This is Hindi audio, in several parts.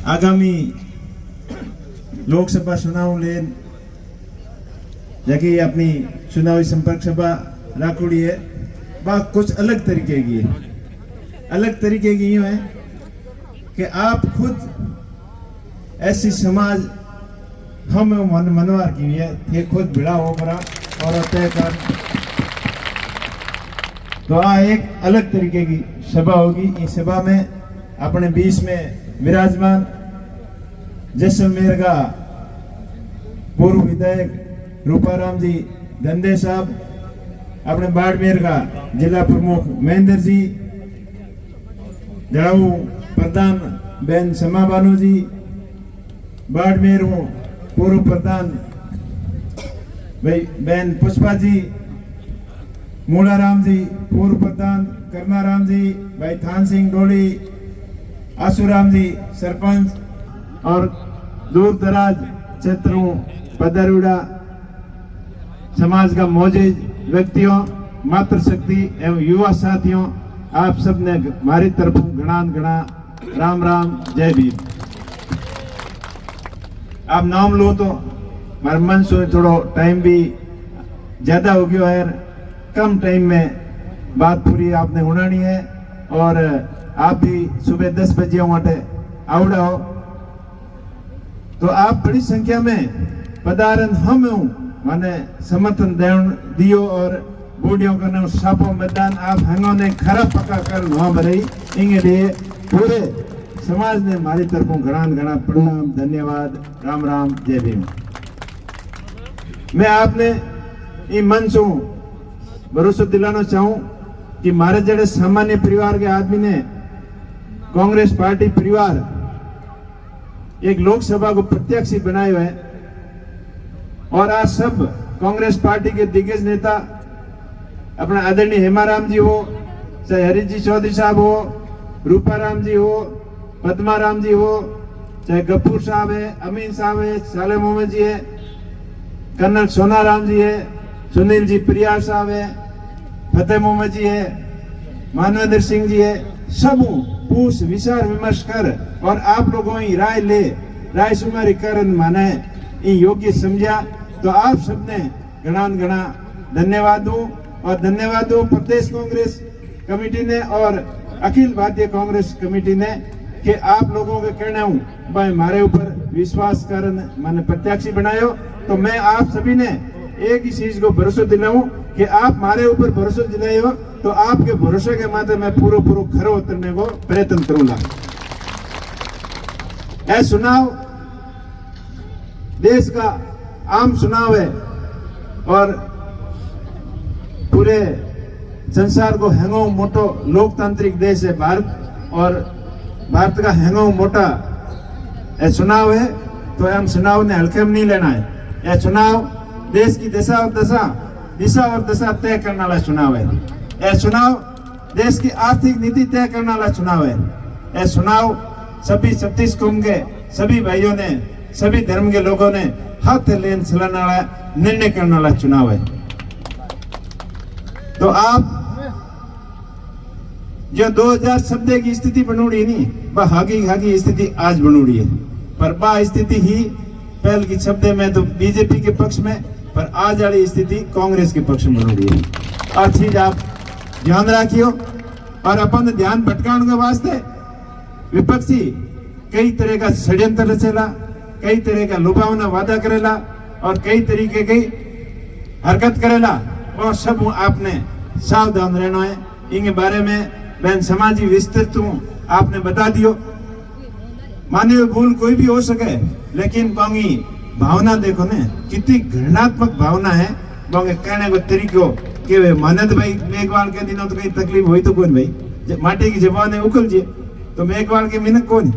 आगामी लोकसभा चुनाव ले जाके अपनी चुनावी संपर्क सभा राखोड़ी है। बात कुछ अलग तरीके की है। अलग तरीके की यूं है कि आप खुद ऐसी समाज हम मनवार की है ये खुद भिड़ा हो पड़ा और तय कर तो एक अलग तरीके की सभा होगी। इस सभा में अपने बीच में विराजमान जैसलमेर का पूर्व विधायक रूपाराम जी धंधे साहब, अपने बाड़मेर का जिला प्रमुख महेंद्र जी, जड़ाऊ प्रधान बहन समा बानू जी, बाड़मेर हूँ पूर्व प्रधान भाई बहन पुष्पा जी, मूलाराम जी पूर्व प्रधान करनाराम जी, भाई थान सिंह डोली, आसूराम जी सरपंच और दूर दराज क्षेत्रों पदरुड़ा समाज का मौजूद व्यक्तियों, मातृशक्ति एवं युवा साथियों, आप सब ने हमारी तरफ घना राम राम जय भीम। आप नाम लो तो हमारे मन से थोड़ा टाइम भी ज्यादा हो गया है, कम टाइम में बात पूरी आपने उड़ानी है और आप भी सुबह 10 बजे वाटे आवड़ा हो तो आप बड़ी संख्या में पधारन हम माने समर्थन दियो और बूढ़ियों करने सापो मैदान आप हंगों ने खरा पका कर वहां भरई इंगे लिए पूरे समाज ने हमारी तरफों घना प्रणाम धन्यवाद राम राम जय भीम। मैं आपने ये मन से भरोसा दिलाना चाहूं कि हमारे जड़े सामान्य परिवार के आदमी ने कांग्रेस पार्टी परिवार एक लोकसभा को प्रत्याशी बनाए हुए और आज सब कांग्रेस पार्टी के दिग्गज नेता अपना आदरणीय हेमाराम जी हो, चाहे हरीश जी चौधरी साहब हो, रूपाराम जी हो, पद्माराम जी हो, चाहे गफूर साहब है, अमीन साहब है, साले मोहम्मद जी है, कर्नल सोनाराम जी है, सुनील जी प्रियार साहब है, फतेह मोहम्मद जी है, मानवेंद्र सिंह जी है, सब पूछ विचार विमर्श कर और आप लोगों की राय सुमारी कर माने योग्य समझा तो आप सबने घना धन्यवाद दूं और धन्यवाद दूं प्रदेश कांग्रेस कमेटी ने और अखिल भारतीय कांग्रेस कमेटी ने कि आप लोगों के कहना हूं भाई हमारे ऊपर विश्वास कर मैंने प्रत्याशी बनायो। तो मैं आप सभी ने एक ही चीज को भरोसा दिलाऊं कि आप हमारे ऊपर भरोसा दिलाए हो तो आपके भरोसे के माथे मैं पूरा खरो उतरने को प्रयत्न करूंगा। यह चुनाव देश का आम चुनाव है और पूरे संसार को हैंगो मोटो लोकतांत्रिक देश है भारत और भारत का हैंगो मोटा यह चुनाव है। तो हम चुनाव ने हल्के में नहीं लेना है। यह चुनाव देश की दिशा और दशा तय करने वाला चुनाव है। यह चुनाव देश की आर्थिक नीति तय करने वाला चुनाव है। यह चुनाव सभी 36 कौम के सभी भाइयों ने सभी धर्म के लोगों ने हाथ लेन चलाने वाला निर्णय करने वाला चुनाव है। तो आप जो 2017 की स्थिति बनूड़ी नहीं वह हागी स्थिति आज बनूड़ी है पर बा स्थिति ही पहल की शब्द में तो बीजेपी के पक्ष में पर आज वाली स्थिति कांग्रेस के पक्ष में बनूड़ी है। और चीज आप ध्यान रखियो और अपन ध्यान भटकाने के वास्ते विपक्षी कई तरह का षड्यंत्र रचेला, कई तरह का लुभावना वादा करेला और कई तरीके की हरकत करेला और सब आपने सावधान रहना है। इनके बारे में बहन समाजी विस्तृत आपने बता दियो। मानवीय भूल कोई भी हो सके लेकिन बांगी भावना देखो ने कितनी घृणात्मक भावना है। बांगे कहने को तरीको कि वे मानद भाई मेघवाल के दिनों तो कई तकलीफ हुई तो कौन भाई माटी की जबान है उखल जी तो मेघवाल के मिनक कौन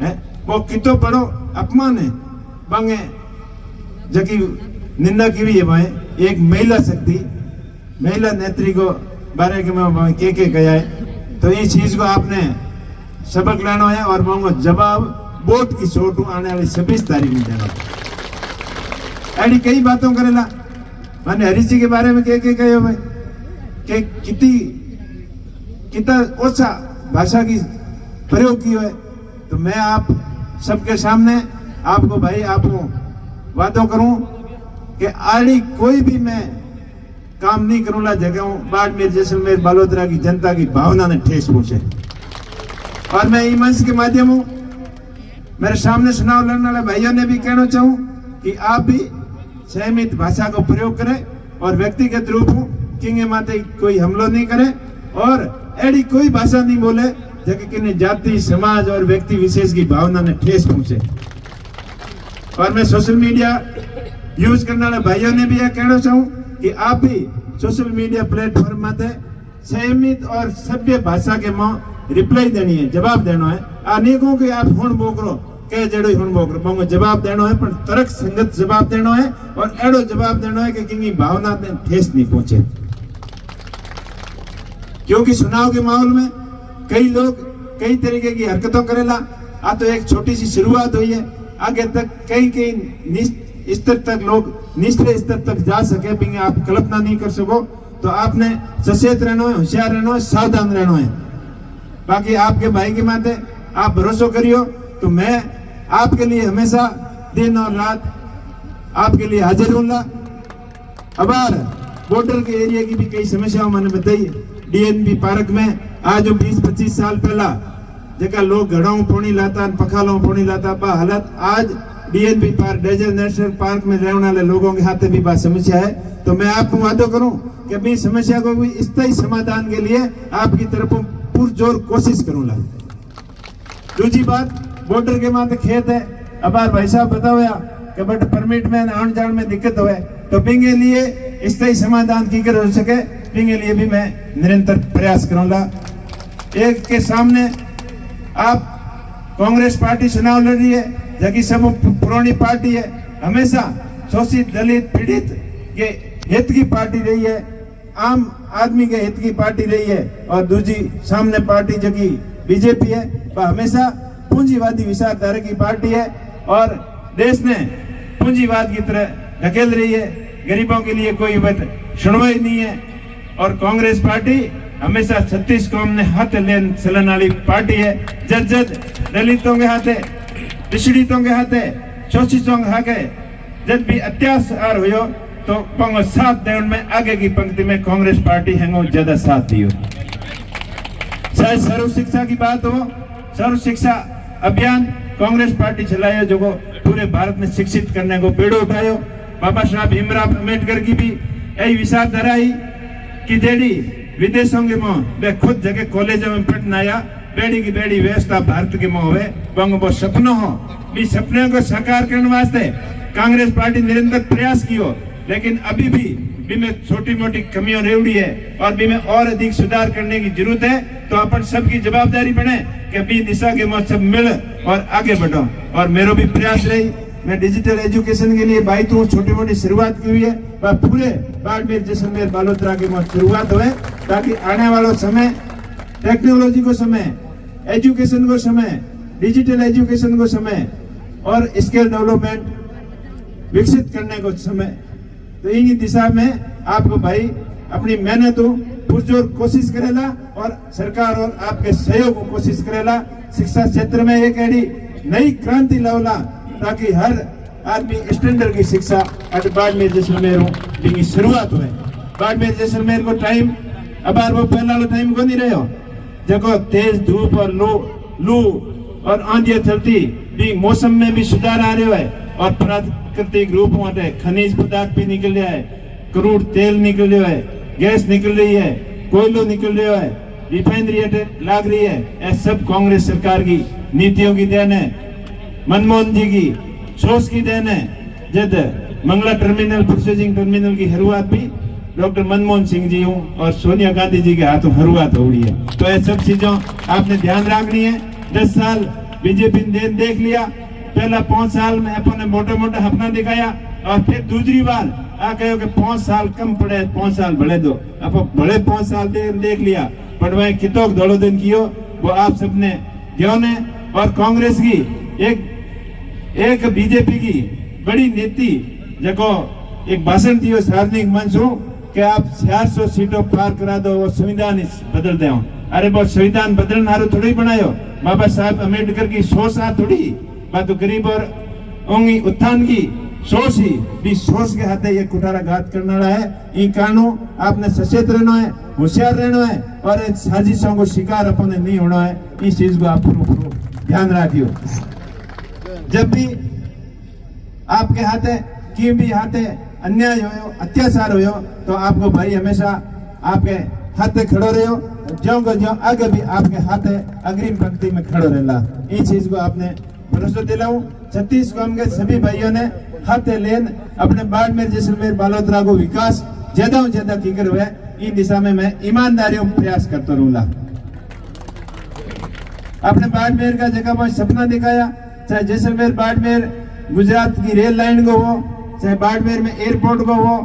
है वो कितो बड़ो अपमान है। बांगे जबकि निंदा की भी है भाई एक महिला शक्ति महिला नेत्री को बारे के में के गया है। तो ये चीज को आपने सबक लेना है और मांगो जवाब वोट की चोट आने वाली 26 तारीख में देना। ऐसी कई बातों करेला मैंने हरीश जी के बारे में कहे भाई कि कितना ओछा भाषा की प्रयोग की है तो मैं आप सबके सामने आपको भाई आपको वादो करूं कि आड़ी कोई भी मैं काम नहीं करूंगा जगह बाड़मेर जैसलमेर बालोतरा की जनता की भावना ने ठेस पहुंचे। और मैं ई मंच के माध्यम हूं मेरे सामने चुनाव लड़ने वाले भाइयों ने भी कहना चाहूं कि आप भी संयमित भाषा का प्रयोग करें और व्यक्तिगत रूप हो किंगे माते कोई हमलो नहीं करे और ऐसी कोई भाषा नहीं बोले जबकि किन्हीं जाति समाज और व्यक्ति विशेष की भावना ने ठेस पहुंचे। और मैं सोशल मीडिया यूज करने वाले भाइयों ने भी यह कहना चाहूं कि आप भी सोशल मीडिया प्लेटफॉर्म माते संयमित और सभ्य भाषा के मां रिप्लाई देनी है, जवाब देना है। आ नहीं कहूं कि आप हुण मोकलो के जड़ो हुण मोकलो, मांगो जवाब देना है, पर तर्क संगत जवाब देना है और एड़ो जवाब देना है कि किंगी भावना ने ठेस नहीं पहुंचे। क्योंकि चुनाव के माहौल में कई लोग कई तरीके की हरकतों करेला। आ तो एक छोटी सी शुरुआत हुई है, आगे तक कई स्तर तक लोग निचले स्तर तक जा सके बिंगे आप कल्पना नहीं कर सको। तो आपने सचेत रहना है, होशियार रहना है, सावधान रहना है। बाकी आपके भाई के माथे आप भरोसा करियो तो मैं आपके लिए हमेशा दिन और रात आपके लिए हाजिर रहूंगा। अबार बॉर्डर के एरिया की भी कई समस्याओं मैंने बताई। डीएनबी पार्क में आज 20-25 साल पहला जगह लोग घड़ाऊ पोनी लाता पखालों पोनी लाता बा हालत आज DNB park desert national park में रहने वाले लोगों के हाथ भी बात समस्या है। तो मैं आपको वादा करूं कि अपनी समस्या को भी स्थायी समाधान के लिए आपकी तरफ पुरजोर कोशिश करूंगा। दूसरी बात बॉर्डर के माथे खेत है, अब भाई साहब बताओ कि बट परमिट में आने जाने में दिक्कत हो तो बिंगे लिए स्थायी समाधान की कर हो सके बिंगे लिए भी मैं निरंतर प्रयास करूंगा। एक के सामने आप कांग्रेस पार्टी चुनाव लड़ रही है जबकि सब पुरानी पार्टी है, हमेशा शोषित दलित पीड़ित के हित की पार्टी रही है, आम आदमी के हित की पार्टी रही है। और दूसरी सामने पार्टी जो की बीजेपी है वह हमेशा पूंजीवादी विचारधारा की पार्टी है और देश ने पूंजीवाद की तरह धकेल रही है। गरीबों के लिए कोई सुनवाई नहीं है और कांग्रेस पार्टी हमेशा 36 कौम ने हाथ लेन चलन वाली पार्टी है। जद जद दलितों के हाथे पिछड़ितों के हाथे शोषितों के हाथे जब भी अत्याचार हुयो तो पंगो साथ देने में आगे की पंक्ति में कांग्रेस पार्टी हैंगो ज्यादा साथ दियो। चाहे सर्व शिक्षा की बात हो, सर्व शिक्षा अभियान कांग्रेस पार्टी चलाया जो को पूरे भारत में शिक्षित करने को पेड़ो उठायो। बाबा साहब भीमराव अम्बेडकर की भी यही विचारधारा ही कि जेडी विदेशों के मोह वे खुद जगह कॉलेजों में पढ़ना आया बेड़ी की बेड़ी व्यवस्था भारत के मोह हुए बंग वो सपनों हो भी सपने को साकार करने वास्ते कांग्रेस पार्टी निरंतर प्रयास की हो, लेकिन अभी भी में छोटी मोटी कमियां रेवड़ी है और भी में और अधिक सुधार करने की जरूरत है। तो अपन सबकी जवाबदारी बने कि अभी दिशा के मोह सब मिल और आगे बढ़ो। और मेरा भी प्रयास रही, मैं डिजिटल एजुकेशन के लिए बाई तो छोटी मोटी शुरुआत की हुई है वह पूरे बाड़मेर जैसलमेर बालोतरा के मोह शुरुआत हुए ताकि आने वाला समय टेक्नोलॉजी को समय, एजुकेशन को समय, डिजिटल एजुकेशन को समय और स्किल डेवलपमेंट विकसित करने को समय। तो इन्हीं दिशा में आपको भाई अपनी मेहनत हो पुरजोर कोशिश करेला और सरकार और आपके सहयोग को कोशिश करेला। शिक्षा क्षेत्र में एक ऐसी नई क्रांति लावला ताकि हर आदमी स्टैंडर्ड की शिक्षा आज बाड़मेर जैसलमेर की शुरुआत हुए। बाड़मेर जैसलमेर को टाइम अब वो पहला लो टाइम को नहीं रहे हो जगह तेज धूप और लू और आंधियां चलती भी मौसम में भी सुधार आ रहा है और प्राकृतिक रूप में खनिज पदार्थ भी निकल रहा है, क्रूड तेल निकल रहा है, गैस निकल रही है, कोयलो निकल रहा है, रिफाइनरी लाग रही है। यह सब कांग्रेस सरकार की नीतियों की देन है, मनमोहन जी की सोच की देन है। जब मंगला टर्मिनल प्रोसेसिंग टर्मिनल की शुरुआत भी डॉक्टर मनमोहन सिंह जी हूँ और सोनिया गांधी जी के हाथों शुरुआत हो रही है। तो ये सब चीजों आपने ध्यान रखनी है। 10 साल बीजेपी ने देख लिया, पहला 5 साल में अपने मोटा मोटा अपना दिखाया और फिर दूसरी बार आ कहो कि 5 साल कम पड़े 5 साल बढ़े दो। अब बड़े 5 साल देख लिया पर वह कितोक दौड़ो दिन कियो वो आप सबने ज्ञान है। और कांग्रेस की एक बीजेपी की बड़ी नीति जको एक भाषण दियो सार्वजनिक मंच हो कि आप 400 सीटों पार करा दो और संविधान बदल दे अरे वो संविधान बदलने हारो थोड़ी बनायो, बाबा साहब अम्बेडकर की सोच आ थोड़ी बात गरीब और ओंगी उत्थान की सोच ही भी सोच के हाथे ये कुठारा घात करने वाला है। ये कानून आपने सचेत रहना है, होशियार रहना है और इन साजिशों को शिकार अपने नहीं होना है। इस चीज को आप ध्यान रखियो। जब भी आपके हाथे कि भी हाथे अन्याय हो अत्याचार हो तो आपको भाई हमेशा आपके हाथे खड़ो रहो, ज्यों को ज्यों आगे भी आपके हाथे अग्रिम पंक्ति में खड़ो रहना। इस चीज को आपने भरोसा दिलाऊं। छत्तीस कौम के सभी भाइयों ने हाथे लेन अपने बाड़मेर जैसलमेर बालोतरा को विकास ज्यादा से ज्यादा की हुए इन दिशा में मैं ईमानदारी प्रयास करता रहूंगा। अपने बाड़मेर का जगह पर सपना दिखाया, चाहे जैसलमेर बाड़मेर गुजरात की रेल लाइन को हो, चाहे बाड़मेर में एयरपोर्ट को हो,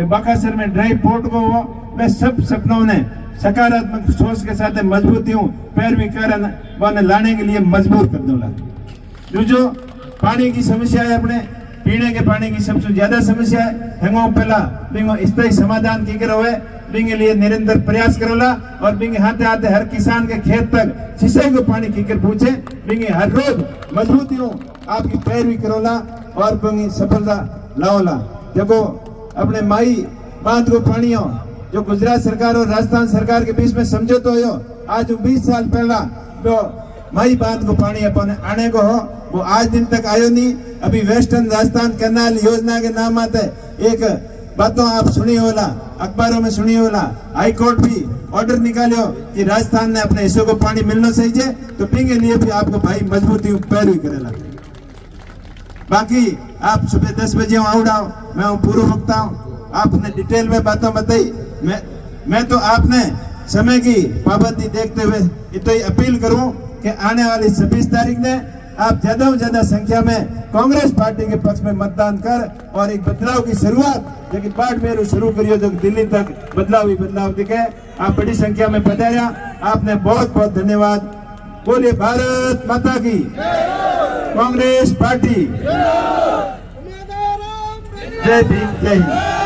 बाकासर में ड्राई पोर्ट को हो, मैं सब सपनों ने सकारात्मक सोच के साथ मजबूती हूँ पैरवी कर लाने के लिए मजबूर कर दूंगा। जो पानी की समस्या है, अपने पीने के पानी की सबसे ज्यादा समस्या है, हेंगो पहला बिंगो स्थायी समाधान की करो है, बिंगे लिए निरंतर प्रयास करोला और बिंगे हाथे हाथे हर किसान के खेत तक सिंचाई को पानी की कर पूछे, बिंगे हर रोज मजबूती हूँ आपकी पैरवी करोला और बिंगे सफलता लाओला। देखो अपने माई बांध को पानी हो जो गुजरात सरकार और राजस्थान सरकार के बीच में समझौता हो, आज 20 साल पहला जो माई बांध को पानी अपन आने को हो वो आज दिन तक आयो नहीं। अभी वेस्टर्न राजस्थान कैनाल योजना के नाम आते एक बातों आप सुनी होला, अखबारों में सुनी होला, हाई कोर्ट भी ऑर्डर निकालियो कि राजस्थान ने अपने हिस्से को पानी मिलना चाहिए, तो पिंगे लिए भी आपको भाई मजबूती पैरवी करेला। बाकी आप सुबह 10 बजे आवड़ाओ, मैं हूँ पूर्व वक्ता हूँ, आपने डिटेल में बातों बताई। मैं तो आपने समय की पाबंदी देखते हुए इतना ही अपील करूं कि आने वाली 26 तारीख ने आप ज्यादा से ज्यादा संख्या में कांग्रेस पार्टी के पक्ष में मतदान कर और एक बदलाव की शुरुआत जो कि बाड़मेर शुरू करियो जो दिल्ली तक बदलाव दिखे। आप बड़ी संख्या में पधारा, आपने बहुत बहुत धन्यवाद। बोलिए भारत माता की, कांग्रेस पार्टी, जय भीम, जय हिंद।